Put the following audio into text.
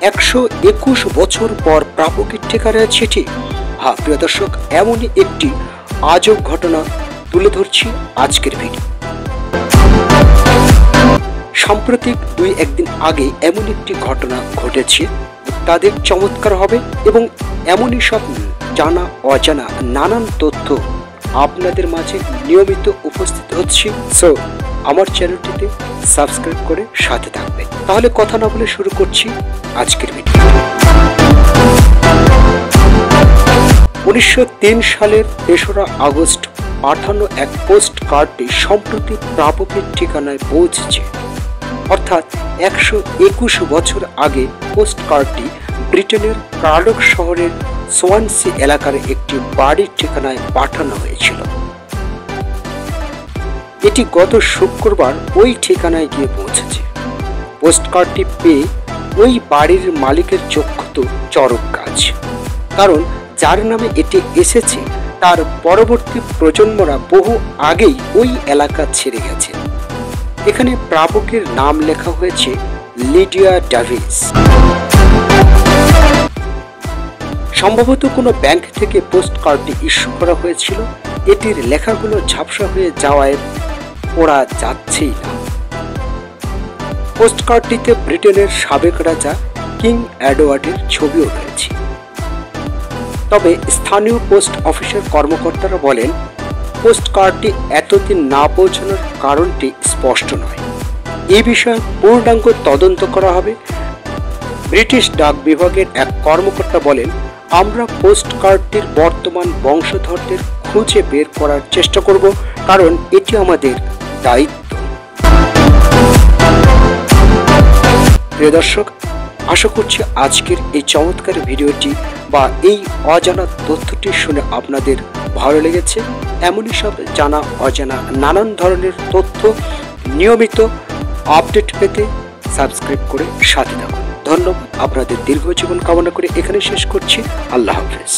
121 বছর পর প্রাপকের ঠিকানায় চিঠি। হ্যাঁ প্রিয় দর্শক, এমনই একটি আজব ঘটনা তুলে ধরছি আজকের ভিডিও। সাম্প্রতিক 2-1 দিন আগে এমন একটি ঘটনা ঘটেছে, তাদের চমৎকার হবে এবং এমনই সব জানা অজানা নানান তথ্য আপনাদের মাঝে নিয়মিত উপস্থিত হচ্ছে। সো আমার চ্যানেলটিতে সাবস্ক্রাইব করে সাথে থাকবে। তাহলে কথা না বলে শুরু করছি আজকের ভিডিও। 1903 সালের 3রা আগস্ট পাঠানো এক পোস্ট কার্ডটি সম্প্রতি প্রাপকের ঠিকানায় পৌঁছেছে। অর্থাৎ 121 বছর আগে পোস্ট কার্ডটি ব্রিটেনের কার্ডক শহরের সোয়ানসি এলাকার একটি বাড়ির ঠিকানায় পাঠানো হয়েছিল। এটি গত শুক্রবার ওই ঠিকানায় গিয়ে পৌঁছেছে। পোস্ট কার্ডটি পেয়ে ওই বাড়ির মালিকের চক্ষু তো চরক গাছ, কারণ যার নামে এটি এসেছে তার পরবর্তী প্রজন্মরা বহু আগেই ওই এলাকা ছেড়ে গেছে। এখানে প্রাপকের নাম লেখা হয়েছে লিডিয়া ডেভিস। সম্ভবত কোনো ব্যাংক থেকে পোস্ট কার্ডটি ইস্যু করা হয়েছিল। এটির লেখাগুলো ঝাপসা হয়ে যাওয়ায় পড়া যাচ্ছেই না। পোস্ট কার্ডটিতে ব্রিটেনের সাবেক রাজা কিং এডওয়ার্ডের ছবিও রয়েছে। তবে স্থানীয় পোস্ট অফিসের কর্মকর্তারা বলেন, পোস্ট কার্ডটি এতদিন না পৌঁছানোর কারণটি স্পষ্ট নয়। এই বিষয়ে পূর্ণাঙ্গ তদন্ত করা হবে। ব্রিটিশ ডাক বিভাগের এক কর্মকর্তা বলেন, আমরা পোস্ট কার্ডটির বর্তমান বংশধরদের খুঁজে বের করার চেষ্টা করব, কারণ এটি আমাদের দায়িত্ব। প্রিয় দর্শক, আশা করছি আজকের এই চমৎকার ভিডিওটি বা এই অজানা তথ্যটি শুনে আপনাদের ভালো লেগেছে। এমনই সব জানা অজানা নানান ধরনের তথ্য নিয়মিত আপডেট পেতে সাবস্ক্রাইব করে সাথে থাকুন। ধন্যবাদ। আপনাদের দীর্ঘ জীবন কামনা করে এখানে শেষ করছি। আল্লাহ হাফেজ।